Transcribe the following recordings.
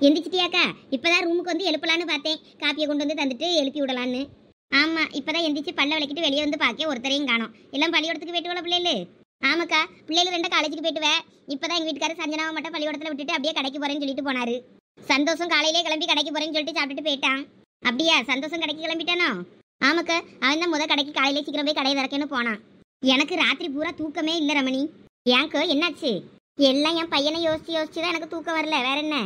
எந்திரிச்சிட்டியாக்கா? இப்பதான் ரூமுக்கு வந்து எழுப்பலான்னு பார்த்தேன். காப்பியை கொண்டு வந்து தந்துட்டு எழுப்பி விடலான்னு. ஆமா, இப்பதான் எந்திரிச்சு பல்ல விளக்கிட்டு வெளியே வந்து பார்க்க ஒருத்தரையும் காணோம். எல்லாம் பள்ளிக்கூடத்துக்கு போயிட்டு பிள்ளைகளு. ஆமாக்கா, பிள்ளைகள் ரெண்டும் காலேஜுக்கு போயிட்டுவேன். இப்பதான் எங்க வீட்டுக்காரர் சஞ்சனாவை மட்டும் பள்ளிக்கூடத்துல விட்டுட்டு அப்படியே கடைக்கு போறேன்னு சொல்லிட்டு போனாரு. சந்தோஷம் காலையிலே கிளம்பி கடைக்கு போறேன்னு சொல்லிட்டு சாப்பிட்டுட்டு போயிட்டான். அப்படியா? சந்தோஷம் கடைக்கு கிளம்பிட்டானோ? ஆமாக்கா, அவன் தான் கடைக்கு காலையிலே சீக்கிரம் போய் கடையை திறக்கன்னு போனான். எனக்கு ராத்திரி பூரா தூக்கமே இல்லை ரமணி. ஏன்க்கோ என்னாச்சு? எல்லாம் என் பையனை யோசிச்சு யோசிச்சு தான் எனக்கு தூக்கம் வரல. வேற என்ன?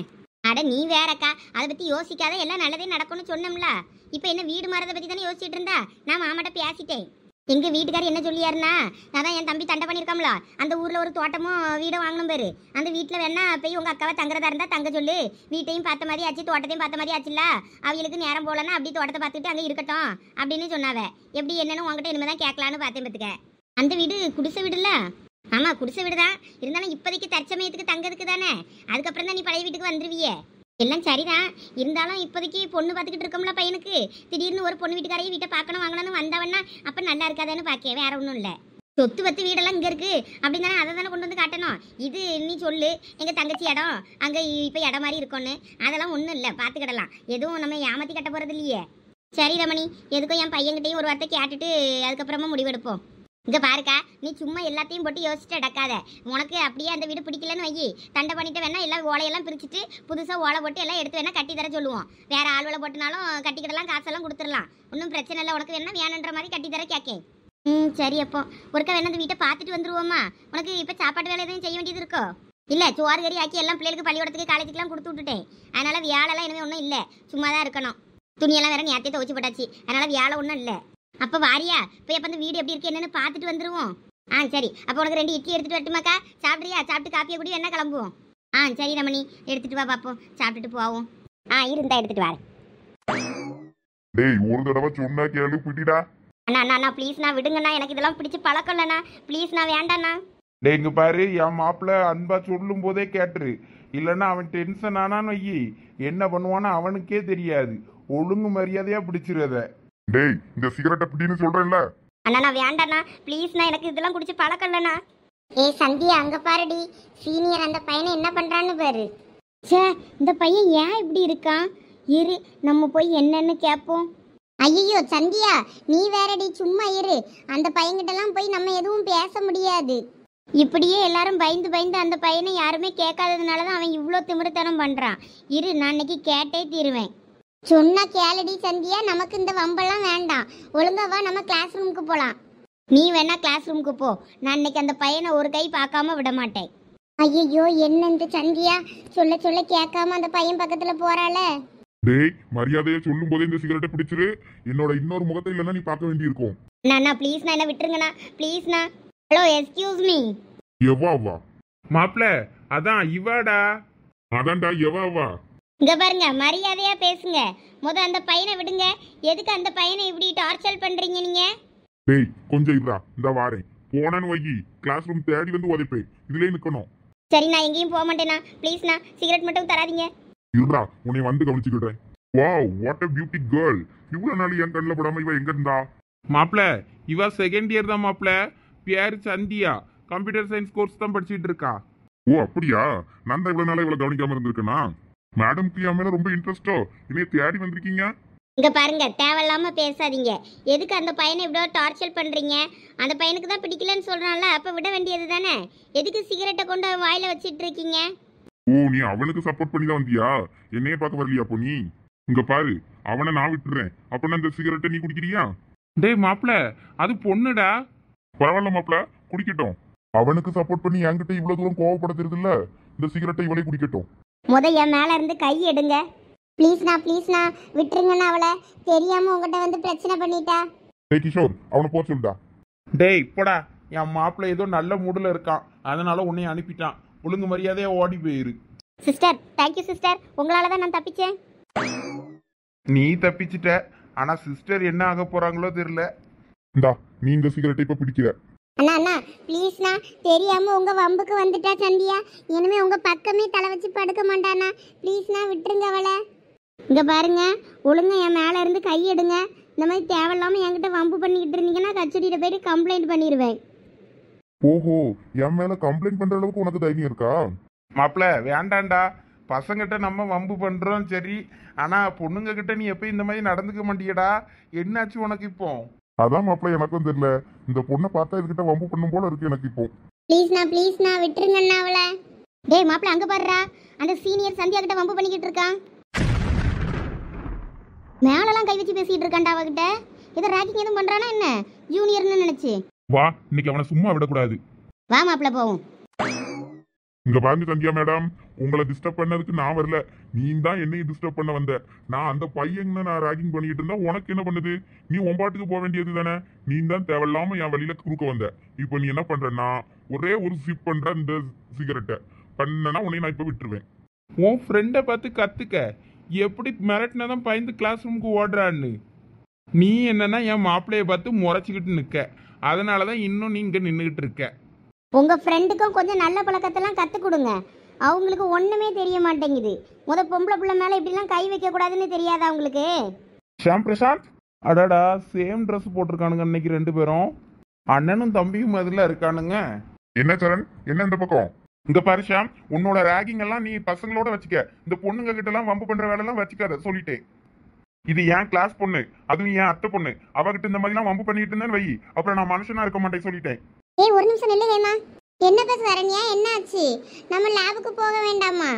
அட நீ வேறக்கா, அதை பத்தி யோசிக்காத, எல்லாம் நல்லதே நடக்கும்னு சொன்னோம்ல. இப்போ என்ன வீடு மாறதை பத்தி தானே யோசிச்சுட்டு இருந்தா. நான் மாமாட்ட பேசிட்டேன். எங்க வீட்டுக்காரர் என்ன சொல்லியாருன்னா, அதான் என் தம்பி தண்டை பண்ணியிருக்காம்ல, அந்த ஊர்ல ஒரு தோட்டமும் வீடும் வாங்கணும் பேரு. அந்த வீட்டில் வேணா போய் உங்க அக்காவை தங்குறதா இருந்தா தங்க சொல்லு. வீட்டையும் பார்த்த மாதிரி ஆச்சு, தோட்டத்தையும் பார்த்த மாதிரி ஆச்சுல்ல. அவங்களுக்கு நேரம் போலன்னா அப்படி தோட்டத்தை பார்த்துட்டு அங்கே இருக்கட்டும் அப்படின்னு சொன்னாவ. எப்படி என்னன்னு உங்ககிட்ட இனிமேதான் கேட்கலான்னு பார்த்தேன் பத்துக்க. அந்த வீடு குடிசை வீடுல்ல? ஆமா, குடிசை வீடு தான். இருந்தாலும் இப்போதைக்கு தற்சமயத்துக்கு தங்கிறதுக்கு தானே. அதுக்கப்புறம் தான் நீ பழைய வீட்டுக்கு வந்துருவியே. எல்லாம் சரிதான். இருந்தாலும் இப்போதைக்கு பொண்ணு பார்த்துக்கிட்டு இருக்கோம்ல பையனுக்கு. திடீர்னு ஒரு பொண்ணு வீட்டுக்காரையும் வீட்டை பார்க்கணும் வாங்கணும்னு வந்தவன்னா அப்போ நல்லா இருக்காதுன்னு பார்க்க. வேற ஒன்றும் இல்லை. சொத்து பத்து வீடெல்லாம் இங்கே இருக்கு அப்படின்னு தானே, அதை தானே கொண்டு வந்து காட்டணும். இது நீ சொல்லு, எங்கள் தங்கச்சி இடம் அங்கே இப்போ இடம் மாதிரி இருக்கும்னு. அதெல்லாம் ஒன்றும் இல்லை, பார்த்துக்கிடலாம். எதுவும் நம்ம ஏமாற்றி கட்ட போகிறது இல்லையே. சரி ரமணி, எதுக்கும் என் பையன்கிட்டையும் ஒரு வார்த்தை கேட்டுட்டு அதுக்கப்புறமா முடிவெடுப்போம். இங்கே பாருக்கா, நீ சும்மா எல்லாத்தையும் போட்டு யோசிச்சுட்டு அடக்காத. உனக்கு அப்படியே அந்த வீடு பிடிக்கலன்னு வை, தண்டை பண்ணிட்டு வேணா எல்லாம் ஓலையெல்லாம் பிரிச்சுட்டு புதுசாக ஓலை போட்டு எல்லாம் எடுத்து வேணா கட்டி தர சொல்லுவோம். வேற ஆள்வலை போட்டுனாலும் கட்டிக்கிடலாம், காசெல்லாம் கொடுத்துடலாம். ஒன்றும் பிரச்சனை இல்லை. உனக்கு வேணா வேணுன்ற மாதிரி கட்டி தர கேட்கேன். சரி, அப்போ ஒருக்கா வேணா அந்த வீட்டை பார்த்துட்டு வந்துருவோமா? உனக்கு இப்போ சாப்பாட்டு வேலை எதுவும் செய்ய வேண்டியது இருக்கோ? இல்லை, சோறு கறி ஆக்கி எல்லாம் பிள்ளைகளுக்கு பள்ளிக்கூடத்துக்கு காலேஜுக்குலாம் கொடுத்து விட்டுட்டேன். அதனால வியாழெல்லாம் இனிமேல் ஒன்றும் இல்லை, சும்மா தான் இருக்கணும். துணியெல்லாம் வேற நேரத்தையே துவச்சி போட்டாச்சு. அதனால வியாழை ஒன்றும் இல்லை. அப்போ வாரியா போய் அப்போ அந்த வீடு எப்படி இருக்கு என்னன்னு பார்த்துட்டு வந்துருவோம். சரி, அப்போ உனக்கு 2 இட்லி எடுத்துட்டு வரட்டுமாக்கா? சாப்பிட்றியா? சாப்பிட்டு காப்பியை கூடி என்ன கிளம்புவோம். சரி ரமணி, எடுத்துட்டு வா பார்ப்போம், சாப்பிட்டுட்டு போவோம். இருந்தா எடுத்துட்டு வரேன். டேய், ஒரு தடவை சொன்னா கேளு பிடிடா. அண்ணா ப்ளீஸ்ண்ணா விடுங்கண்ணா, எனக்கு இதெல்லாம் பிடிச்சி பழக்கம் இல்லைண்ணா. ப்ளீஸ்ண்ணா, வேண்டாண்ணா. டேய் இங்க பாரு, என் மாப்பிள்ள அன்பா சொல்லும் போதே கேட்டுரு. இல்லைன்னா அவன் டென்ஷன் ஆனான்னு வையி, என்ன பண்ணுவான்னு அவனுக்கே தெரியாது. ஒழுங்கு மரியாதையா பிடிச்சிருத. டேய், இந்த சிகரெட்டை பிடின்னு சொல்றேன்ல. அண்ணா வேண்டாண்ணா, ப்ளீஸ்ண்ணா, எனக்கு இதெல்லாம் குடிச்சு பழக்கம் இல்லைண்ணா. சந்தியா, அங்க பாருடி, சீனியர் அந்த பையனை என்ன பண்றான்னு பாரு. சே, இந்த பையன் ஏன் இப்படி இருக்கான்? இரு, நம்ம போய் என்னன்னு கேட்போம். ஐயோ சந்தியா, நீ வேறடி, சும்மா இரு. அந்த பையன்கிட்டலாம் போய் நம்ம எதுவும் பேச முடியாது. இப்படியே எல்லாரும் பயந்து பயந்து அந்த பையனை யாருமே கேட்காததுனால தான் அவன் இவ்வளோ திமிருத்தனம் பண்றான். இரு, நான் இன்னைக்கு கேட்டே தீருவேன். சொன்னா கேளடி சந்தியா, நமக்கு இந்த வம்பெல்லாம் வேண்டாம். ஒழுங்கா வா, நம்ம கிளாஸ் ரூமுக்கு போகலாம். நீ வேணா கிளாஸ் ரூமுக்கு போ. நான் இன்னைக்கு அந்த பையனை ஒரு கை பார்க்காம விட மாட்டேன். ஐயோ, என்னன்னு சந்தியா சொல்ல சொல்ல கேட்காம அந்த பையன் பக்கத்துல போறாள. டேய், மரியாதையை சொல்லும் போதே இந்த சிகரெட்டை பிடிச்சிரு. என்னோட இன்னொரு முகத்தை இல்லைன்னா நீ பார்க்க வேண்டியிருக்கும். நான் ப்ளீஸ், நான் என்ன விட்டுருங்கண்ணா, ப்ளீஸ்ண்ணா. Hello, excuse me. எவாவா? மாப்பிள்ள அதான் இவாடா. அதான்டா எவாவா. இங்க பாருங்க, மரியாதையா பேசுங்க. அந்த பையனை விடுங்க. எதுக்கு அந்த பையனை இப்படி டார்ச்சர் பண்றீங்க நீங்க? டேய், கொஞ்சம் இருடா, இந்த வாரேன். போனான்னு வையி, கிளாஸ் ரூம் தேடி வந்து உதைப்பேன். இதுலயே நிக்கணும். சரி, நான் எங்கேயும் போக மாட்டேண்ணா. ப்ளீஸ்ண்ணா, சிகரெட் மட்டும் தராதீங்க. இருடா, உன்னை வந்து கவனிச்சுக்கிட்டேன். Wow, what a beauty girl. இவ்வளவு நாள் என் கண்ணில் படாம இவ எங்க இருந்தா? மாப்பிள்ள இவ செகண்ட் இயர் தான் மாப்பிள்ள. பேரு சந்தியா, கம்ப்யூட்டர் சயின்ஸ் கோர்ஸ் தான் படிச்சுட்டு இருக்கா. ஓ அப்படியா? நான் தான் இவ்வளவு நாளா இவ்வளவு கவனிக்காம இருந்திருக்கேனா? மேடம்க்கு என் மேல ரொம்ப இன்ட்ரெஸ்டோ, என்னைய தேடி வந்திருக்கீங்க. இங்க பாருங்க, தேவையில்லாம பேசாதீங்க. எதுக்கு அந்த பையனை இவ்வளோ டார்ச்சர் பண்றீங்க? அந்த பையனுக்கு தான் பிடிக்கலன்னு சொல்றான்ல, அப்ப விட வேண்டியது தானே. எதுக்கு சிகரெட்டை கொண்டு வாயில வச்சிட்டு இருக்கீங்க? ஓ, நீ அவனுக்கு சப்போர்ட் பண்ணி தான் வந்தியா? என்னைய பார்க்க வரலையா? அப்போ நீ இங்க பாரு, அவனை நான் விட்டுறேன். அப்பனா இந்த சிகரெட்டை நீ குடிக்கிறியா? டேய் மாப்பிள்ள, அது பொண்ணுடா. பரவாயில்ல மாப்பிள, குடிக்கட்டும். அவனுக்கு சப்போர்ட் பண்ணி என்கிட்ட இவ்வளவு தூரம் கோவப்படுத்துறது இல்ல. இந்த சிகரெட்டை இவளே குடிக்கட்டும். என் மேல இருந்து கை எடுங்க. ப்ளீஸ்ண்ணா விட்டுருங்கண்ணா. அவளை தெரியாம உங்ககிட்ட வந்து பிரச்சனை பண்ணிட்டா. டேய் கிஷோர், அவனை போக சொல்லுடா. டேய் இப்படா, என் மாப்பிள்ள ஏதோ நல்ல மூடுல இருக்கான், அதனால உன்னை அனுப்பிட்டான். ஒழுங்கு மரியாதையா ஓடி போயிரு. சிஸ்டர், தேங்க்யூ சிஸ்டர், உங்களால தான் நான் தப்பிச்சேன். நீ தப்பிச்சிட்ட, ஆனா சிஸ்டர் என்ன ஆக போறாங்களோ தெரியல. இந்தா, நீ இந்த சிகரெட்டை இப்ப பிடிக்கிற. அண்ணா ப்ளீஸ்ண்ணா, தெரியாம உங்க வம்புக்கு வந்துட்டா சந்தியா. இனிமே உங்க பக்கமே தலை வச்சு படுக்க மாட்டானா. ப்ளீஸ்ண்ணா, விட்டுருங்க அவளை. இங்க பாருங்க, ஒழுங்கா என் மேல இருந்து கை எடுங்க. இந்த மாதிரி தேவையில்லாம என்கிட்ட வம்பு பண்ணிக்கிட்டு இருந்தீங்கன்னா கச்சேரியில போயிட்டு கம்ப்ளைண்ட் பண்ணிடுவேன். ஓஹோ, என் மேல கம்ப்ளைண்ட் பண்ற அளவுக்கு உனக்கு தைரியம் இருக்கா? மாப்பிள்ள வேண்டாண்டா, பசங்கிட்ட நம்ம வம்பு பண்றோம் சரி, ஆனா பொண்ணுங்க கிட்ட நீ எப்பயும் இந்த மாதிரி நடந்துக்க மாட்டியடா. என்னாச்சு உனக்கு இப்போ? அதான் மாப்பிள்ள எனக்கும் தெரியல. இந்த பொண்ணை பார்த்தா இதுகிட்ட வம்பு பண்ணும் போல இருக்கு எனக்கு இப்போ. ப்ளீஸ்ண்ணா விட்டுருங்கண்ணா அவளை. டேய் மாப்பிள்ள அங்க பாருடா, அந்த சீனியர் சந்தியா கிட்ட வம்பு பண்ணிக்கிட்டு இருக்கான். மேலெல்லாம் கை வச்சு பேசிட்டு இருக்கான்டா அவகிட்ட. இதை ராக்கிங் எதுவும் பண்றானா என்ன ஜூனியர்னு நினைச்சு? வா, இன்னைக்கு அவனை சும்மா விடக்கூடாது. வா மாப்பிள்ள போவோம். இங்க பாருங்க சந்தியா மேடம், உங்களை டிஸ்டர்ப் பண்ணதுக்கு நான் வரல. நீ தான் என்னையும் டிஸ்டர்ப் பண்ண வந்த. நான் அந்த பையன் நான் ராகிங் பண்ணிட்டு இருந்தா உனக்கு என்ன பண்ணுது? நீ உன்பாட்டுக்கு போக வேண்டியது தானே. நீ தான் தேவையில்லாம என் வழியில குறுக்க வந்த. இப்போ நீ என்ன பண்றன்னா ஒரே ஒரு சிப் பண்ற இந்த சிகரெட்டை பண்ணனா உன்னை நான் இப்ப விட்டுருவேன். உன் ஃப்ரெண்டை பார்த்து கத்துக்க. எப்படி மிரட்டினதான் பயந்து கிளாஸ் ரூமுக்கு ஓடுறான்னு. நீ என்னன்னா என் மாப்பிள்ளைய பார்த்து முறைச்சிக்கிட்டு நிற்க. அதனாலதான் இன்னும் நீ இங்க நின்றுகிட்டு இருக்க. உங்க ஃப்ரெண்டுக்கும் கொஞ்சம் நல்ல பழக்கத்தெல்லாம் கற்றுக் கொடுங்க. அவங்களுக்கு ஒன்றுமே தெரிய மாட்டேங்குது. பொம்பளை பிள்ளை மேலே இப்படிலாம் கை வைக்கக்கூடாதுன்னு தெரியாதா அவங்களுக்கு? ஷாம் பிரசாந்த், அடாடா சேம் ட்ரெஸ் போட்டிருக்கானுங்க இன்னைக்கு ரெண்டு பேரும். அண்ணனும் தம்பியும் அதில் இருக்கானுங்க. என்ன சரண், என்ன இந்த பக்கம்? இங்க பாரு ஷாம், உன்னோட ரேகிங் எல்லாம் நீ பசங்களோட வச்சுக்க. இந்த பொண்ணுங்க கிட்ட எல்லாம் வம்பு பண்ற வேலை எல்லாம் வச்சுக்காத சொல்லிட்டேன். இது என் கிளாஸ் பொண்ணு, அதுவும் என் அத்தை பொண்ணு. அவகிட்ட இந்த மாதிரி எல்லாம் வம்பு பண்ணிட்டு இருந்தேன்னு வை, அப்புறம் நான் மனுஷனா இருக்க மாட்டேன் சொல்லிட்டேன். ஏய் ஒரு நிமிஷம் நில்லு ஹேமா. என்ன பேச சரண்யா, என்ன ஆச்சு? நம்ம லேபுக்கு போக வேண்டாமா?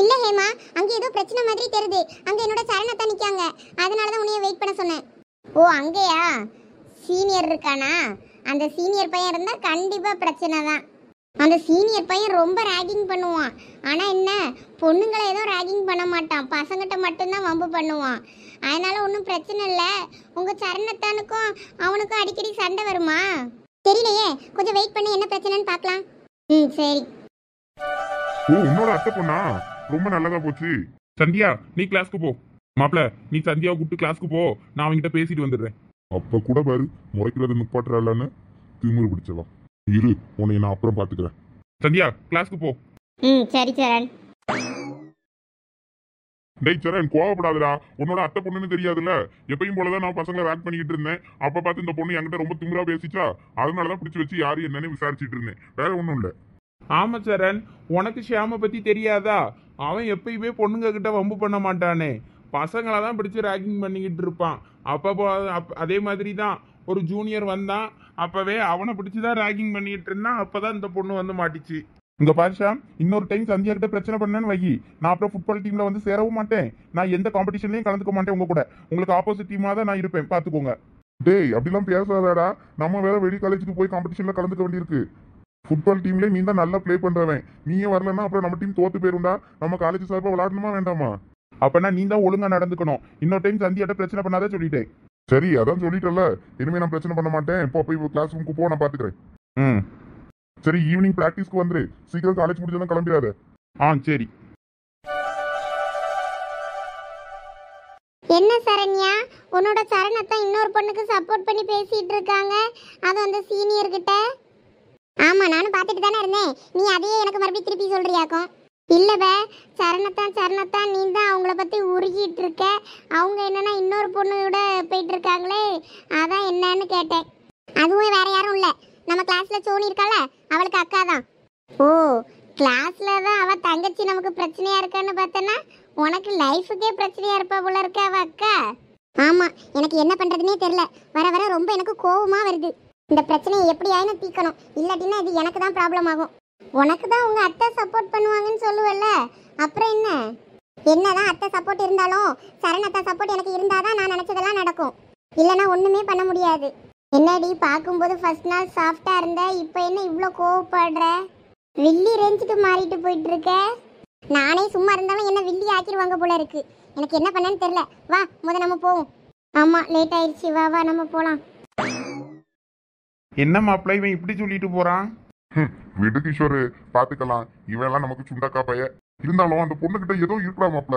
இல்ல ஹேமா, அங்க ஏதோ பிரச்சனை மாதிரி தெரியுது. அங்க என்னோட சரணத்தை நிக்காங்க, அதனால தான் உன்னைய வெயிட் பண்ண சொன்னேன். ஓ அங்கேயா? சீனியர் இருக்கானா? அந்த சீனியர் பையன் இருந்தா கண்டிப்பா பிரச்சனை தான். அந்த சீனியர் பையன் ரொம்ப ராகிங் பண்ணுவான். ஆனா என்ன, பொண்ணுங்களை ஏதோ ராகிங் பண்ண மாட்டான், பசங்கிட்ட மட்டும்தான் வம்பு பண்ணுவான். அதனால ஒன்றும் பிரச்சனை இல்லை. உங்க சரணத்தானுக்கும் அவனுக்கும் அடிக்கடி சண்டை வருமா தெரியலையே. கொஞ்சம் வெயிட் பண்ணி என்ன பிரச்சனைன்னு பார்க்கலாம். சரி. ஓ உன்னோட அத்தை பொண்ணா? ரொம்ப நல்லதா போச்சு. சந்தியா நீ கிளாஸ்க்கு போ. மாப்பிள நீ சந்தியாவை கூப்பிட்டு கிளாஸ்க்கு போ, நான் அவங்ககிட்ட பேசிட்டு வந்துடுறேன். அப்ப கூட பாரு முறைக்கிறது நிப்பாட்டுறான்னு திமிரு பிடிச்சவா. இரு, உன்னை நான் அப்புறம் பாத்துக்கிறேன். சந்தியா கிளாஸ்க்கு போ. சரி சரண். டேய் சரண், கோவப்படாதடா. உன்னோட அத்தை பொண்ணுன்னு தெரியாதுல்ல. எப்பயும் போலதான் நான் பசங்களை ரேக் பண்ணிக்கிட்டு இருந்தேன். அப்ப பார்த்து இந்த பொண்ணு என்கிட்ட ரொம்ப திமிரா பேசிச்சா, அதனாலதான் பிடிச்சி வச்சு யாரு என்னன்னு விசாரிச்சுட்டு இருந்தேன். வேற ஒண்ணும் இல்ல. ஆமா சரண், உனக்கு ஷியாம பத்தி தெரியாதா? அவன் எப்பயுமே பொண்ணுங்க கிட்ட வம்பு பண்ண மாட்டானே, பசங்களை தான் பிடிச்சி ரேக்கிங் பண்ணிக்கிட்டு இருப்பான். அப்போ அதே மாதிரி தான் ஒரு ஜூனியர் வந்தான், அப்பவே அவனை பிடிச்சிதான் ரேக்கிங் பண்ணிட்டு இருந்தான். அப்பதான் இந்த பொண்ணு வந்து மாட்டிச்சு. இங்க பாருஷா, இன்னொரு டைம் சந்தியா கிட்ட பிரச்சனை பண்ணேன்னு வை, நான் அப்புறம் ஃபுட்பால் டீம்ல வந்து சேரவும் மாட்டேன். நான் எந்த காம்படிஷன்லயும் கலந்துக்க மாட்டேன். உங்க கூட உங்களுக்கு ஆப்போசிட் டீமா தான் நான் இருப்பேன், பாத்துக்கோங்க. டேய் அப்படிலாம் பேசாதடா. நம்ம வேற வெளி காலேஜுக்கு போய் காம்படிஷன்ல கலந்துக்க வேண்டியிருக்கு. ஃபுட்பால் டீம்ல நீ தான் நல்லா ப்ளே பண்றவன். நீயே வரலன்னா அப்புறம் நம்ம டீம் தோத்து போயிருந்தா. நம்ம காலேஜ் சார்பா விளையாடணுமா வேண்டாமா? அப்பனா நீ தான் ஒழுங்கா நடந்துக்கணும். இன்னொரு டைம் சந்தியாட்ட பிரச்சனை பண்ணாத சொல்லிட்டேன். சரி, அதான் சொல்லிட்டல. இனிமே நான் பிரச்சனை பண்ண மாட்டேன். இப்போ போய் கிளாஸ் ரூமுக்கு போ, நான் பாத்துக்கிறேன். சரி, ஈவினிங் பிராக்டிஸ்க்கு வந்துரு. சீக்கிரம் காலேஜ் முடிச்சதான் கிளம்பிடாத. சரி. என்ன சரண்யா, உன்னோட சரணத்தை இன்னொரு பொண்ணுக்கு சப்போர்ட் பண்ணி பேசிட்டு இருக்காங்க, அது அந்த சீனியர் கிட்ட. ஆமா, நானும் பார்த்துட்டு தானே இருந்தேன். நீ அதையே எனக்கு மறுபடியும் திருப்பி சொல்றியாக்கும்? இல்லவே, சரணத்தான் நீ தான் அவங்கள பத்தி உருகிட்டு இருக்க. அவங்க என்னன்னா இன்னொரு பொண்ணோட போயிட்டு இருக்காங்களே, அதான் என்னன்னு கேட்டேன். அதுவும் வேற யாரும் இல்ல, நம்ம கிளாஸ்ல சோனி இருக்கால, அவளுக்கு அக்கா தான். ஓ, கிளாஸ்ல தான் அவ தங்கச்சி நமக்கு பிரச்சனையா இருக்கான்னு பார்த்தனா, உனக்கு லைஃபுக்கே பிரச்சனையா இருப்பா போல இருக்க அவ அக்கா. ஆமா, எனக்கு என்ன பண்றதுன்னே தெரியல. வர வர ரொம்ப எனக்கு கோவமா வருது. இந்த பிரச்சனையை எப்படியாயினும் தீக்கணும், இல்லாட்டினா இது எனக்கு தான் ப்ராப்ளம் ஆகும். உனக்கு தான் உங்க அத்தை சப்போர்ட் பண்ணுவாங்கன்னு சொல்லுவல்ல, அப்புறம் என்ன? என்னதான் அத்தை சப்போர்ட் இருந்தாலும் சரணத்தா சப்போர்ட் எனக்கு இருந்தாதான் நான் நினைச்சதெல்லாம் நடக்கும். இல்லைன்னா ஒண்ணுமே பண்ண முடியாது. என்னடி பார்க்கும்போது ஃபர்ஸ்ட் நாள் சாஃப்டா இருந்த, இப்போ என்ன இவ்வளோ கோவப்படுற? வில்லி ரேஞ்சுக்கு மாறிட்டு போயிட்டு இருக்க. நானே சும்மா இருந்தாலும் என்ன வில்லி ஆக்கிடுவாங்க போல இருக்கு. எனக்கு என்ன பண்ணேன்னு தெரியல. வா முத நம்ம போவோம். ஆமா லேட் ஆயிடுச்சு, வா வா நம்ம போலாம். என்ன மாப்பிள்ளை இவன் இப்படி சொல்லிட்டு போறான்? விடு கிஷோரு, பாத்துக்கலாம். இவன் எல்லாம் நமக்கு சுண்டக்கா பைய. இருந்தாலும் அந்த பொண்ணு கிட்ட ஏதோ இருக்கா மாப்ள.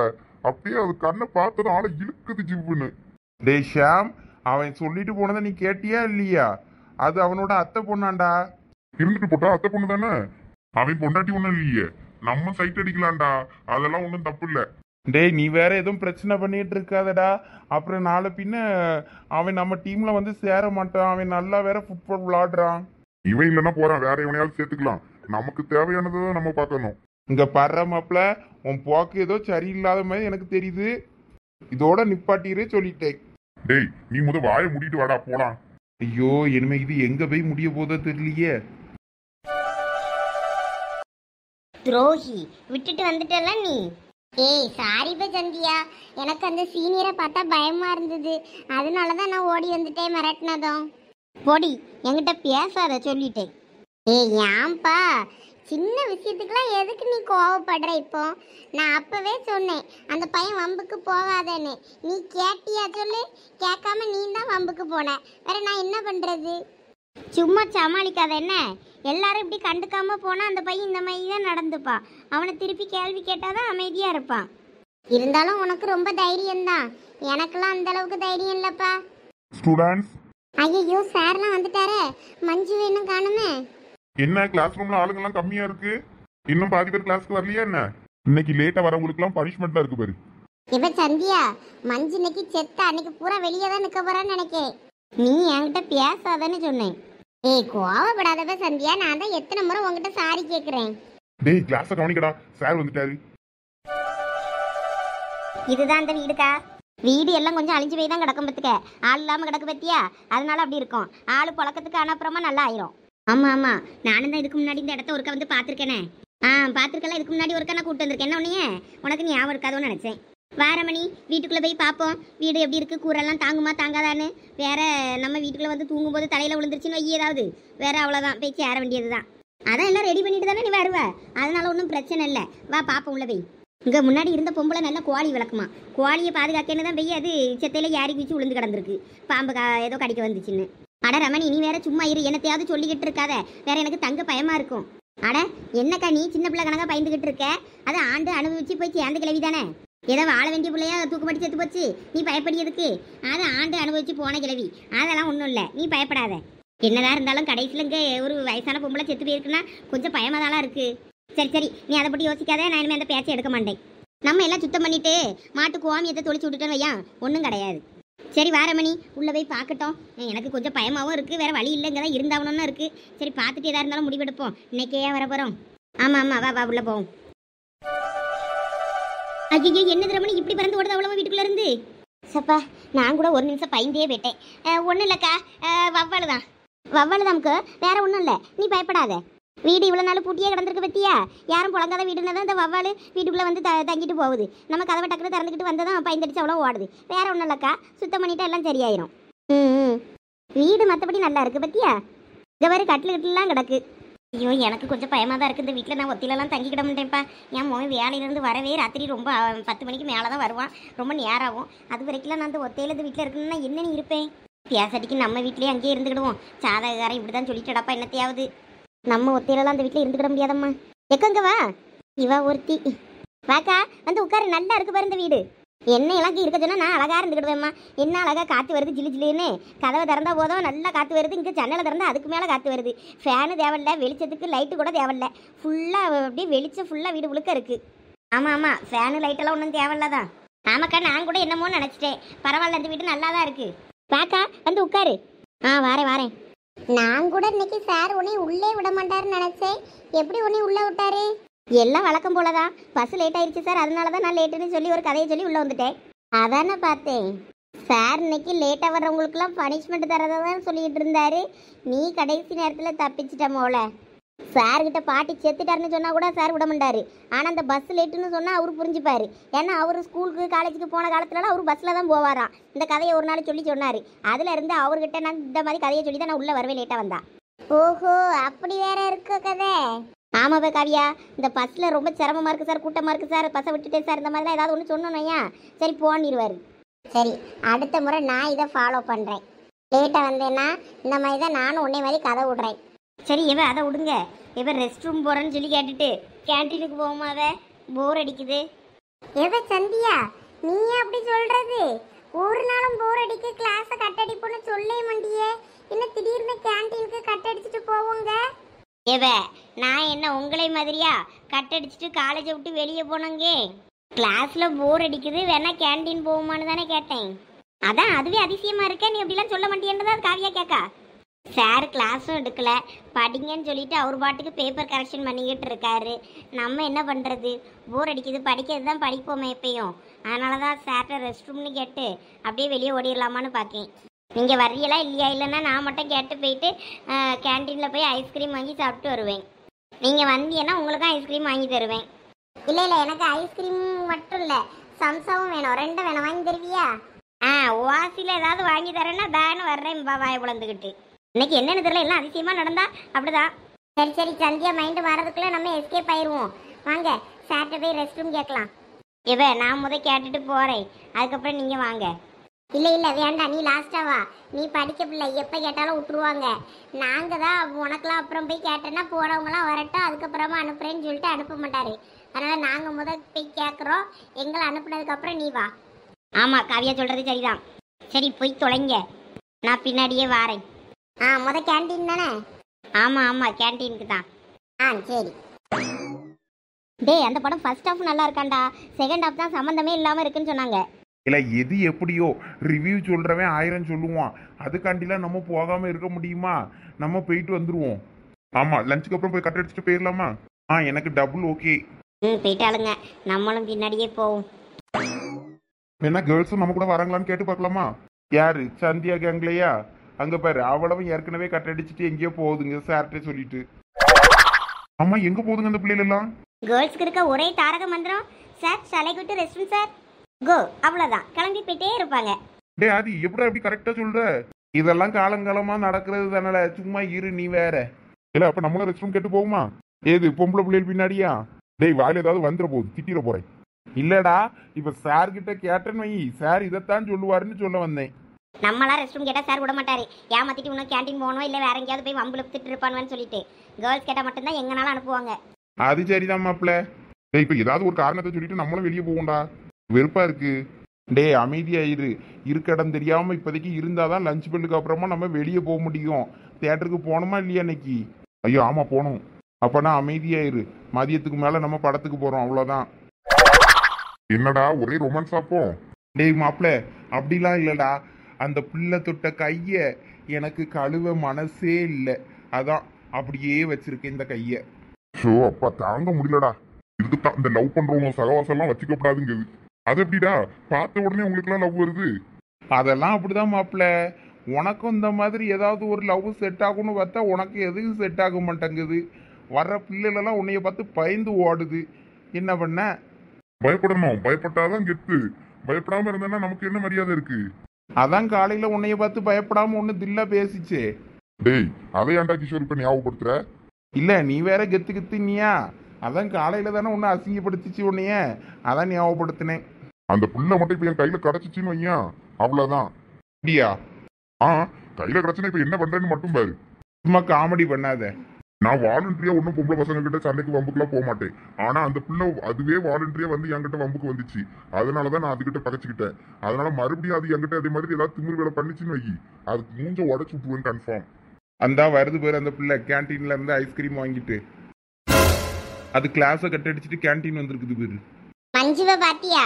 அப்படியே அது கண்ணை பார்த்ததும் ஆளை இழுக்குது ஜிவ்வுன்னு. டேய் ஷாம், அவன் சொல்லிட்டு போனதை நீ கேட்டியா இல்லையா? அது அவனோட அத்தை பொண்ணாண்டா. இருந்துட்டு போட்டா அத்தை பொண்ணு தானே. அவன் பொண்டாட்டி ஒண்ணும் இல்லையே, நம்ம சைட் அடிக்கலாம்டா. அதெல்லாம் ஒன்றும் தப்பு இல்லை. டேய் நீ வேற எதுவும் பிரச்சனை பண்ணிட்டு இருக்காதடா. அப்புறம் நாளை பின்ன அவன் நம்ம டீம்ல வந்து சேர மாட்டான். அவன் நல்லா வேற ஃபுட்பால் விளையாடுறான். இவன் இல்லைன்னா போறான், வேற எவனையாவது சேர்த்துக்கலாம். நமக்கு தேவையானதை நம்ம பார்க்கணும். இங்க பாடுற மாப்பிள, உன் போக்கு ஏதோ சரியில்லாத மாதிரி எனக்கு தெரியுது. இதோட நிப்பாட்டிரே சொல்லிட்டேன். டேய் நீ முத வாயை மூடிட்டு வாடா போலாம். ஐயோ, இனிமே இது எங்க போய் முடிய போதோ தெரியலையே. துரோகி விட்டுட்டு வந்துட்டல நீ. ஏய் சாரிப்பா சந்தியா, எனக்கு அந்த சீனியரை பார்த்தா பயமா இருந்தது, அதனாலதான் நான் ஓடி வந்துட்டேன் மிரட்டினதும். போடி என்கிட்ட பேசாத சொல்லிட்டேன். ஏய் ஏன்பா சின்ன விஷயத்துக்குலாம் எதுக்கு நீ கோவப்படுற? இப்போ நான் அப்பவே சொன்னேன் அந்த பையன் வம்புக்கு போகாதேன்னு. நீ கேட்டியா சொல்லு? கேட்காம நீ தான் வம்புக்கு போன, வேற நான் என்ன பண்றது? சும்மா சமாளிக்காத என்ன. எல்லாரும் இப்படி கண்டுக்காம போனா அந்த பையன் இந்த மாதிரி தான் நடந்துப்பான். அவனை திருப்பி கேள்வி கேட்டாதான் அமைதியா இருப்பான். இருந்தாலும் உனக்கு ரொம்ப தைரியம்தான், எனக்கெல்லாம் அந்த அளவுக்கு தைரியம் இல்லப்பா. ஸ்டூடண்ட்ஸ், ஐயோ சார்லாம் வந்துட்டாரே, மஞ்சு வேணும் காணுமே. என்ன கிளாஸ் ரூம்ல ஆளுங்கெல்லாம் கம்மியா இருக்கு? இன்னும் பாதி பேர் கிளாஸ்க்கு வரலையா என்ன? இன்னைக்கு லேட்டா வரவங்களுக்கு எல்லாம் பனிஷ்மெண்ட்ல இருக்கு பாரு. இப்ப சந்தியா, மஞ்சு இன்னைக்கு செத்த அன்னைக்கு பூரா வெளியே தான் நிக்க போறான்னு நினைக்கேன். நீ என்கிட்ட பேசாதன்னு சொன்னேன். ஏய் கோவப்படாதப்ப சந்தியா, நான் தான் எத்தனை முறை உங்ககிட்ட சாரி கேக்குறேன். டேய் கிளாஸ கவனிக்கடா, சார் வந்துட்டாரு. இதுதான் அந்த வீடுக்கா? வீடு எல்லாம் கொஞ்சம் அழிஞ்சு போய் தான் கிடக்கும் பத்துக்க, ஆள் இல்லாம கிடக்கு பத்தியா, அதனால அப்படி இருக்கும். ஆளு புழக்கத்துக்கு அனுப்புறமா நல்லா ஆயிரும். ஆமா ஆமா, நானும் தான் இதுக்கு முன்னாடி இந்த இடத்த ஒருக்க வந்து பாத்திருக்கேனே. பாத்திருக்கலாம், இதுக்கு முன்னாடி ஒருக்கா நான் கூட்டு வந்திருக்கேன். என்ன உடனே உனக்கு ஞாபகம் இருக்காதோன்னு நினைச்சேன். வாரமணி வீட்டுக்குள்ள போய் பார்ப்போம், வீடு எப்படி இருக்கு, கூரெல்லாம் தாங்குமா தாங்காதான்னு. வேற நம்ம வீட்டுக்குள்ள வந்து தூங்கும்போது தலையில விழுந்துருச்சுன்னு வை ஏதாவது, வேற அவ்வளவுதான், போய் சேர வேண்டியதுதான். அதான் எல்லாம் ரெடி பண்ணிட்டு தானே நீ வருவ, அதனால ஒன்றும் பிரச்சனை இல்லை. வா பாப்போம் உள்ள போய். இங்கே முன்னாடி இருந்த பொம்பளை நல்லா கோழி வளர்க்குமா, கோழியை பாதுகாக்கன்னு தான் போய் அது செத்தையில யாரி குச்சி விழுந்து கிடந்திருக்கு, பாம்பு ஏதோ கடிக்க வந்துச்சுன்னு. அட ரமணி, நீ வேற சும்மா இரு, என்னத்தையாவது சொல்லிக்கிட்டு இருக்காத, வேற எனக்கு தங்க பயமா இருக்கும். அட என்னக்கா நீ சின்ன பிள்ளை கணக்கா பயந்துகிட்டு இருக்க? அதை ஆண்டு அனுபவிச்சு போய் சேர்ந்த கிளவி தானே. ஏதோ வாழ வேண்டிய பிள்ளையா தூக்குப்படி செத்து போச்சு, நீ பயப்படியதுக்கு? அதை ஆண்டு அனுபவிச்சு போன கிளவி, அதெல்லாம் ஒன்றும் இல்லை, நீ பயப்படாத. என்னதான் இருந்தாலும் கடைசியில் இங்கே ஒரு வயசான பொம்பளை செத்து போயிருக்குன்னா கொஞ்சம் பயமாதாலாம் இருக்கு. சரி சரி, நீ அதை பற்றி யோசிக்காத, நான் இனிமேல் அந்த பேச்சை எடுக்க மாட்டேன். நம்ம எல்லாம் சுத்தம் பண்ணிட்டு மாட்டு கோமியத்தை தொளிச்சு விட்டுட்டோன்னு வையா, ஒன்றும் கிடையாது. சரி வாரமணி, உள்ளே போய் பார்க்கட்டும். எனக்கு கொஞ்சம் பயமாகவும் இருக்குது, வேறு வழி இல்லைங்க தான் இருந்தாவணும்னு இருக்குது. சரி பார்த்துட்டு எதாக இருந்தாலும் முடிவெடுப்போம். இன்னைக்கே வர போகிறோம். ஆமாம் ஆமாம், வா வா உள்ளே போவோம். ஐயோ என்ன ரமணி இப்படி பறந்து ஓடுது அவ்வளோ வீட்டுக்குள்ளே இருந்து? சப்பா, நான் கூட ஒரு நிமிஷம் பயந்தே போயிட்டேன். ஒன்றும் இல்லைக்கா, வவ்வால் தான்க்கு, வேற ஒன்றும் இல்லை, நீ பயப்படாத. வீடு இவ்வளோ நாள் பூட்டியே கிடந்திருக்கு பத்தியா, யாரும் புழங்காத வீடுனா தான் இந்த வவ்வால் வீட்டுக்குள்ளே வந்து தங்கிட்டு போகுது. நம்ம கதவை டக்குனு திறந்துக்கிட்டு வந்ததான் பயந்தடிச்சு அவ்வளோ ஓடுது. வேற ஒன்றும் இல்லைக்கா, சுத்தம் பண்ணிட்டா எல்லாம் சரியாயிரும். வீடு மற்றபடி நல்லா இருக்குது பத்தியா. இங்கே வரை கட்டிலாம் கிடக்கு. ஐயோ எனக்கு கொஞ்சம் பயமாக தான் இருக்குது. இந்த வீட்டில் நான் ஒத்திலெல்லாம் தங்கிக்கிட மாட்டேன்ப்பா. என் மோன் வேலையிலேருந்து வரவே ராத்திரி ரொம்ப 10 மணிக்கு மேலே தான் வருவான், ரொம்ப நேரம் ஆகும். அது வரைக்கும் நான் அந்த ஒத்தையில் இந்த வீட்டில் இருக்குன்னா என்னன்னு இருப்பேன். பேசாட்டிக்கு நம்ம வீட்லேயே அங்கேயே இருந்துக்கிடுவோம். சாதகாரம் இப்படி தான் சொல்லிட்டடப்பா, என்னத்தையாவது. நம்ம ஒத்தையிலலாம் அந்த வீட்டில் இருந்துக்கிட முடியாதம்மா. எக்கங்க வா, இவா ஒருத்தி. வாக்கா வந்து உட்காரு, நல்லா இருக்கு பாரு இந்த வீடு. என்னையெல்லாம் இருக்க சொன்னா நான் அழகா இருந்துக்கிடுவேம்மா. என்ன அழகா காற்று வருது ஜிலு ஜிலுன்னு. கதவை திறந்தா போதும் நல்லா காற்று வருது. இங்கே ஜன்னலை திறந்தா அதுக்கு மேலே காற்று வருது. ஃபேனு தேவையில்ல, வெளிச்சத்துக்கு லைட்டு கூட தேவையில்ல. ஃபுல்லாக அப்படியே வெளிச்சம் ஃபுல்லாக வீடு முழுக்க இருக்குது. ஆமாம் ஆமாம், ஃபேனு லைட்டெல்லாம் ஒன்றும் தேவையில்ல தான். ஆமாக்கா, நான் கூட என்னமோ நினச்சிட்டேன். பரவாயில்ல, அந்த வீடு நல்லா தான் இருக்குது. வாக்கா வந்து உட்காரு. வாரேன். நான் கூட இன்னைக்கு சார் உன்னை உள்ளே விட மாட்டாருன்னு நினச்சேன். எப்படி உன்னை உள்ளே விட்டாரு? எல்லாம் வழக்கம் போலதான். பஸ் லேட் ஆயிடுச்சு சார், அதனால தான் நான் லேட்டுன்னு சொல்லி ஒரு கதையை சொல்லி உள்ளே வந்துட்டேன். அதானே பார்த்தேன். சார் இன்னைக்கு லேட்டாக வர்றவங்களுக்குலாம் பனிஷ்மெண்ட் தரதை தான் சொல்லிட்டு இருந்தாரு. நீ கடைசி நேரத்தில் தப்பிச்சிட்ட போல. சார்கிட்ட பாட்டி செத்துட்டாருன்னு சொன்னால் கூட சார் விட மாட்டாரு. ஆனால் அந்த பஸ் லேட்டுன்னு சொன்னால் அவர் புரிஞ்சுப்பாரு. ஏன்னா அவர் ஸ்கூலுக்கு காலேஜுக்கு போன காலத்துலலாம் அவர் பஸ்ஸில் தான் போவாராம். இந்த கதையை ஒரு நாள் சொல்லி சொன்னார். அதில் இருந்து அவர்கிட்ட நான் இந்த மாதிரி கதையை சொல்லி தான் நான் உள்ளே வரவே லேட்டாக வந்தா. ஓஹோ, அப்படி வேற இருக்கு கதை. ஆமாப்பா காவியா, இந்த பஸ்ஸில் ரொம்ப சிரமமாக இருக்குது சார், கூட்டமாக இருக்குது சார், பஸ்ஸை விட்டுட்டேன் சார், இந்த மாதிரிலாம் ஏதாவது ஒன்று சொன்னோன்னையா சரி போனிடுவார். சரி, அடுத்த முறை நான் இதை ஃபாலோ பண்ணுறேன். லேட்டாக வந்தேன்னா இந்த மாதிரி தான் நானும் உன்னை மாதிரி கதை விடுறேன். சரி இவ அதை விடுங்க. இவ ரெஸ்ட் ரூம் போகிறேன்னு சொல்லி கேட்டுட்டு கேன்டீனுக்கு போகுமாவ, போர் அடிக்குது. எவ சந்தியா, நீ அப்படி சொல்கிறது? ஒரு நாளும் போர் அடிக்க கிளாஸை கட்டடிப்போன்னு சொல்லே மாட்டியே, இன்னும் திடீர்னு கேன்டீனுக்கு கட்டடிச்சிட்டு போவோங்க. ஏவ நான் என்ன உங்களை மாதிரியா கட்டடிச்சிட்டு காலேஜை விட்டு வெளியே போனோங்க? கிளாஸில் போர் அடிக்குது, வேணா கேன்டீன் போகுமான்னு தானே கேட்டேன். அதான் அதுவே அதிசயமா இருக்க, நீ அப்படிலாம் சொல்ல மாட்டேன்றதா காவியா கேட்கா. சார் கிளாஸும் எடுக்கல, படிங்கன்னு சொல்லிட்டு அவர் பாட்டுக்கு பேப்பர் கரெக்ஷன் பண்ணிக்கிட்டு இருக்காரு. நம்ம என்ன பண்ணுறது? போர் அடிக்குது, படிக்கிறது தான் படிப்போமே எப்பயும். அதனால தான் சார்கிட்ட ரெஸ்ட் ரூம்னு கேட்டு அப்படியே வெளியே ஓடிடலாமான்னு பார்க்கேன். நீங்கள் வர்றீங்களா இல்லையா? இல்லைன்னா நான் மட்டும் கேட்டு போயிட்டு கேன்டீனில் போய் ஐஸ்கிரீம் வாங்கி சாப்பிட்டு வருவேன். நீங்கள் வந்தீங்கன்னா உங்களுக்கும் ஐஸ்கிரீம் வாங்கி தருவேன். இல்லை இல்லை, எனக்கு ஐஸ்கிரீம் மட்டும் இல்லை, சம்சாவும் வேணும். 2 வேணும், வாங்கி தருவியா? ஓசியில் ஏதாவது வாங்கி தரேன்னா தானே வர்றேன் வாயை பிளந்துக்கிட்டு. இன்னைக்கு என்னன்னு தெரியல, எல்லாம் அதிசயமாக நடந்தா அப்படிதான். சரி சரி, சந்தியா மைண்டு வரதுக்குள்ளே நம்ம எஸ்கேப் ஆயிடுவோம். வாங்க சார்கிட்ட போய் ரெஸ்ட் ரூம் கேட்கலாம். நான் கேட்டுட்டு போகிறேன், அதுக்கப்புறம் நீங்கள் வாங்க. இல்லை இல்லை வேண்டாம், நீ லாஸ்ட்டாக வா. நீ படிக்க பிள்ளை, எப்போ கேட்டாலும் விட்டுருவாங்க. நாங்கள் தான் உனக்கெல்லாம் அப்புறம் போய் கேட்டேன்னா போகிறவங்களாம் வரட்டும், அதுக்கப்புறமா அனுப்புகிறேன்னு சொல்லிட்டு அனுப்ப மாட்டார். அதனால் நாங்கள் போய் கேட்குறோம். எங்களை அனுப்புனதுக்கப்புறம் நீ வா. ஆமாம், காவியா சொல்கிறது சரிதான். சரி போய் தொலைங்க, நான் பின்னாடியே வாரேன். கேன்டீன் தானே? ஆமாம் கேன்டீனுக்கு தான். சரி. டேய், அந்த படம் ஃபர்ஸ்ட் ஹாஃப் நல்லா இருக்காண்டா, செகண்ட் ஹாஃப் தான் சம்மந்தமே இல்லாமல் இருக்குன்னு சொன்னாங்க. இல்லை எது எப்படியோ ரிவ்யூ சொல்கிறவன் 1000 சொல்லுவான். அதுக்காண்டிலாம் நம்ம போகாமல் இருக்க முடியுமா? நம்ம போயிட்டு வந்துடுவோம். ஆமாம், லஞ்சுக்கு அப்புறம் போய் கட் அடிச்சுட்டு போயிடலாமா? எனக்கு டபுள் ஓகே. போயிட்டாளுங்க, நம்மளும் பின்னாடியே போவோம். வேணா கேர்ள்ஸும் நம்ம கூட வராங்களான்னு கேட்டு பார்க்கலாமா? யாரு? சந்தியா கேங்லையா? அங்கே பாரு, அவ்வளவும் ஏற்கனவே கட் அடிச்சுட்டு எங்கேயோ போகுதுங்க சார்கிட்ட சொல்லிட்டு. ஆமா, எங்கே போகுதுங்க அந்த பிள்ளைகள் எல்லாம்? கேர்ள்ஸ்க்கு இருக்க ஒரே தாரக மந்திரம் சார் சலைகுட்டு ரெஸ்ட் ரூம் சார் கோ, அவ்வளோதான். கிளம்பி போயிட்டே இருப்பாங்க. டே ஆதி, எப்படி கரெக்டாக சொல்ற? இதெல்லாம் காலங்காலமாக நடக்கிறது தானே, சும்மா இரு நீ வேற. இல்லை அப்போ நம்மளும் ரெஸ்ட் ரூம் கேட்டு போகுமா? ஏது பொம்பளை பிள்ளைகள் பின்னாடியா? டேய் வாயில் ஏதாவது வந்துட போகுது, திட்டிட போறேன். இல்லடா, இப்போ சார் கிட்ட கேட்டேன்னு வை, சார் இதைத்தான் சொல்லுவாருன்னு சொல்ல வந்தேன். நம்மளாம் ரெஸ்ட் ரூம் கேட்டால் சார் விட மாட்டாரு. ஏமாத்திட்டு இன்னும் கேன்டீன் போகணும், இல்லை வேற எங்கேயாவது போய் வம்பு இழுத்துட்டு இருப்பானுன்னு சொல்லிட்டு கேர்ள்ஸ் கேட்டால் மட்டும்தான் எங்கனாலும் அனுப்புவாங்க. அது சரிதான் மாப்பிள்ள. டேய் இப்போ ஏதாவது ஒரு காரணத்தை சொல்லிட்டு நம்மளும் வெளியே போவோம்டா, வெறுப்பா இருக்கு. டே அமைதியாயிரு, இருக்க இடம் தெரியாம இப்போதைக்கு இருந்தாதான் லஞ்ச் பெல்லுக்கு அப்புறமா நம்ம வெளியே போக முடியும். தியேட்டருக்கு போகணுமா இல்லையா இன்னைக்கு? ஐயோ ஆமா போகணும். அப்பனா அமைதியாயிரு, மதியத்துக்கு மேல நம்ம படத்துக்கு போறோம், அவ்வளோதான். என்னடா ஒரே ரொமான்ஸ் ஆப்போ? டேய் மாப்பிள்ள, அப்படிலாம் இல்லடா. அந்த பிள்ளை தொட்ட கைய எனக்கு கழுவ மனசே இல்லை, அதான் அப்படியே வச்சிருக்கேன் இந்த கைய. ஷோ அப்பா, தாங்க முடியலடா. இதுக்குத்தான் இந்த லவ் பண்றவங்க சகவாசம் எல்லாம் வச்சுக்கப்படாதுங்கிறது. அது எப்படிடா பார்த்த உடனே உங்களுக்கு எல்லாம் லவ் வருது? அதெல்லாம் அப்படிதான் மாப்பிள்ள. உனக்கும் இந்த மாதிரி ஏதாவது ஒரு லவ் செட் ஆகும்னு பார்த்தா உனக்கு எதுவும் செட் ஆக மாட்டேங்குது. வர்ற பிள்ளைகளெல்லாம் உன்னைய பார்த்து பயந்து ஓடுது. என்ன பண்ண? பயப்படணும், பயப்பட்டாதான் கெத்து. பயப்படாம இருந்தா நமக்கு என்ன மரியாதை இருக்கு? அதான் காலையில உன்னைய பார்த்து பயப்படாம ஒண்ணு தில்லா பேசிச்சே. டேய் அதை ஏன்டா கிஷோர் இப்ப ஞாபகப்படுத்துற? இல்ல நீ வேற கெத்து கெத்துனியா? அதான் காலையில தானே உன்னை அசிங்கப்படுத்திச்சு உன்னைய, அதான் ஞாபகப்படுத்தினேன். அந்த புள்ள மட்டும் இப்ப என் கையில கிடைச்சிச்சின்னு வையா, அவ்வளவுதான். அப்படியா? கையில கிடைச்சுன்னா இப்ப என்ன பண்றேன்னு மட்டும் பாரு. சும்மா காமெடி பண்ணாத. நான் வாலண்டரியா ஒன்னும் பொம்பளை பசங்க கிட்ட சண்டைக்கு வம்புக்குலாம் போக மாட்டேன். ஆனா அந்த பிள்ளை அதுவே வாலண்டரியா வந்து என்கிட்ட வம்புக்கு வந்துச்சு. அதனாலதான் நான் அதுகிட்ட பகைச்சுக்கிட்டேன். அதனால மறுபடியும் அது என்கிட்ட அதே மாதிரி ஏதாவது திமிர் வேலை பண்ணிச்சுன்னு வை, அதுக்கு மூஞ்ச உடச்சு விட்டுருவேன் கன்ஃபார்ம். அந்த வருது பேர் அந்த பிள்ளை கேன்டீன்ல இருந்து ஐஸ்கிரீம் வாங்கிட்டு அது கிளாஸை கட் அடிச்சுட்டு கேன்டீன் வந்திருக்குது பேரு. மஞ்சுவை பாத்தியா?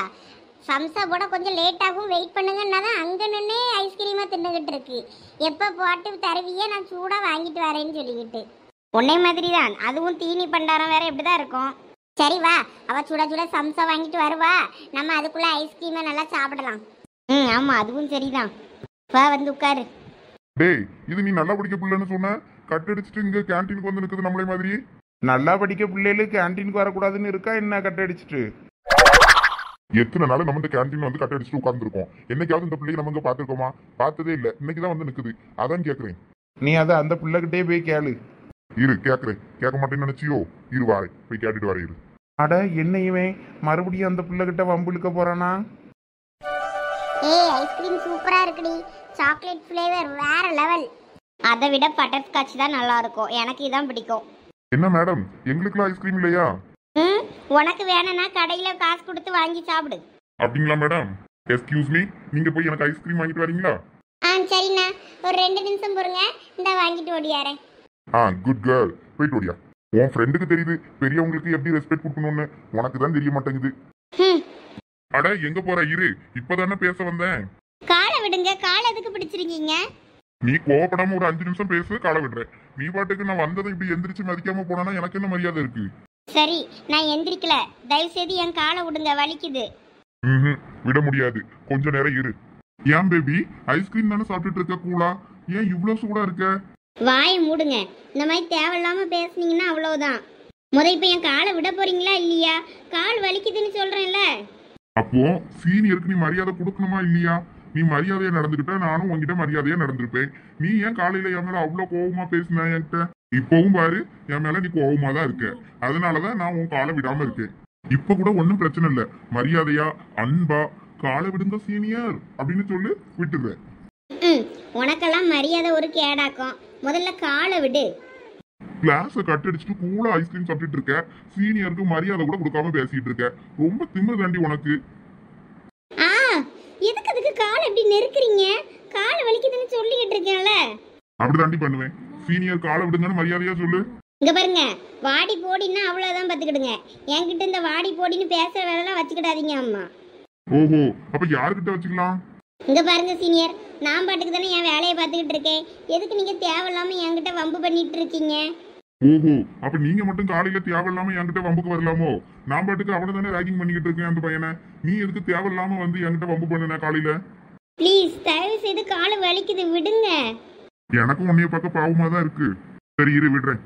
சம்சா போட கொஞ்சம் லேட் ஆகும், வெயிட் பண்ணுங்கன்னா தான் அங்கே நின்று ஐஸ்கிரீமாக தின்னுக்கிட்டு இருக்கு. எப்போ போட்டு தருவியே, நான் சூடாக வாங்கிட்டு வரேன்னு சொல்லிக்கிட்டு. உன்னை மாதிரி தான் அதுவும், தீனி பண்டாரம் வேற எப்படி தான் இருக்கும். சரி வா, அவள் சுட சுட சம்சா வாங்கிட்டு வருவா, நம்ம அதுக்குள்ளே ஐஸ்கிரீமை நல்லா சாப்பிடலாம். ஆமாம் அதுவும் சரிதான். வா வந்து உட்காரு. டேய் இது நீ நல்லா படிக்க பிள்ளைன்னு சொன்ன, கட் அடிச்சுட்டு இங்க கேன்டீனுக்கு வந்து நிற்குது நம்மளே மாதிரி. நல்லா படிக்க பிள்ளைகளுக்கு கேன்டீனுக்கு வரக்கூடாதுன்னு இருக்கா என்ன? கட் அடிச்சுட்டு எத்தனை நாள் நம்ம இந்த கேன்டீன் வந்து கட் அடிச்சுட்டு உட்கார்ந்துருக்கோம். என்னைக்காவது இந்த பிள்ளைங்க நம்ம பார்த்துருக்கோமா? பார்த்ததே இல்லை, இன்னைக்குதான் வந்து நிற்குது. அதான் கேட்குறேன். நீ அதை அந்த பிள்ளைகிட்டே போய் கேளு. இரு கேட்குறேன். கேட்க மாட்டேன்னு நினைச்சியோ? இரு வாரேன், போய் கேட்டுட்டு வரேன் இரு. அட என்னையுமே மறுபடியும் அந்த பிள்ளைகிட்ட வம்பு இழுக்க போறானா? ஏய் ஐஸ்கிரீம் சூப்பரா இருக்குடி, சாக்லேட் ஃப்ளேவர் வேற லெவல். அதை விட பட்டர் ஸ்காட்ச் தான் நல்லா இருக்கும், எனக்கு இதான் பிடிக்கும். என்ன மேடம், எங்களுக்குலாம் ஐஸ்கிரீம் இல்லையா? உனக்கு வேணும்னா கடையில காசு கொடுத்து வாங்கி சாப்பிடு. அப்படிங்களா மேடம்? எக்ஸ்கியூஸ் மீ, நீங்க போய் எனக்கு ஐஸ்கிரீம் வாங்கிட்டு வரீங்களா? சரிண்ணா, ஒரு 2 நிமிஷம் பொறுங்க, இந்த வாங்கிட்டு ஓடியாரேன். குட் கேர்ள், போயிட்டு ஓடியா. உன் ஃப்ரெண்டுக்கு தெரியுது பெரியவங்களுக்கு எப்படி ரெஸ்பெக்ட் கொடுக்கணும்னு, உனக்கு தான் தெரிய மாட்டேங்குது. அட எங்க போற? இரு, இப்பதானே பேச வந்தேன். காலை விடுங்க, காலை எதுக்கு பிடிச்சிருக்கீங்க? நீ கோவப்படாம ஒரு 5 நிமிஷம் பேசு, காலை விடுறேன். நீ பாட்டுக்கு நான் வந்ததை இப்படி எந்திரிச்சு மதிக்காம போனா எனக்கு என்ன மரியாதை இருக்கு? சரி, நான் எந்திரிக்கல. தயவு செய்து என் காலை விடுங்க, வலிக்குது. விட முடியாது. கொஞ்ச நேரம் இரு. ஏன் பேபி, ஐஸ்கிரீம் தானே சாப்பிட்டுட்டு இருக்க? கூலா ஏன் இவ்வளவு சூடா இருக்க? வாயை மூடுங்க. இந்த மாதிரி தேவையில்லாம பேசுனீங்கன்னா அவ்வளவுதான். இப்ப என் காலை விட போறீங்களா இல்லையா? கால் வலிக்குதுன்னு சொல்றேன்ல. அப்போ சீனியருக்கு நீ மரியாதை கொடுக்கணுமா இல்லையா? நீ மரியாதையா நடந்துகிட்ட, நானும் உன்கிட்ட மரியாதையா நடந்திருப்பேன். நீ ஏன் காலையில என் மேல அவ்வளவு கோவமா பேசின என்கிட்ட? இப்பவும் பாரு, என் மேல நீ கோவமா தான் இருக்க. அதனாலதான் நான் உன் காலை விடாம இருக்கேன். இப்ப கூட ஒன்னும் பிரச்சனை இல்ல. மரியாதையா அன்பா காலை விடுங்க சீனியர் அப்படின்னு சொல்லி விட்டுருவேன். உனக்கெல்லாம் மரியாதை ஒரு கேடாக்கும். முதல்ல காலை விடு. கிளாஸ கட் அடிச்சுட்டு கூலா ஐஸ்கிரீம் சாப்பிட்டுட்டு இருக்க, சீனியருக்கு மரியாதை கூட கொடுக்காம பேசிட்டு இருக்க. ரொம்ப திமிரு தாண்டி உனக்கு. எதுக்கு கால் எப்படி நெருக்குறீங்க? கால் வலிக்குதுன்னு சொல்லிக்கிட்டு இருக்கேன்ல. அப்படி தாண்டி பண்ணுவேன். சீனியர் காலை விடுங்கன்னு மரியாதையா சொல்லு. இங்க பாருங்க, வாடி போடின்னா அவ்வளவுதான் பாத்துக்கிடுங்க. என்கிட்ட இந்த வாடி போடின்னு பேசுற வேலைலாம் வச்சுக்கிடாதீங்க அம்மா. ஓஹோ, அப்ப யாருக்கிட்ட வச்சுக்கலாம்? இங்க பாருங்க சீனியர், நான் பாட்டுக்கு தானே என் வேலையை பார்த்துக்கிட்டு இருக்கேன். எதுக்கு நீங்க தேவையில்லாம என்கிட்ட வம்பு பண்ணிட்டு இருக்கீங்க? ஓஹோ, அப்ப நீங்க மட்டும் காலையில தேவையில்லாம என்கிட்ட வம்புக்கு வரலாமோ? நான் பாட்டுக்கு அவனை தானே ராகிங் பண்ணிக்கிட்டு இருக்கேன் அந்த பையனை. நீ எதுக்கு தேவையில்லாம வந்து என்கிட்ட வம்பு பண்ணுன காலையில? ப்ளீஸ் தயவு செய்து காலை வலிக்குது, விடுங்க. எனக்கும் உன்னைய பார்க்க பாவமா தான் இருக்கு. சரி இரு, விடுறேன்.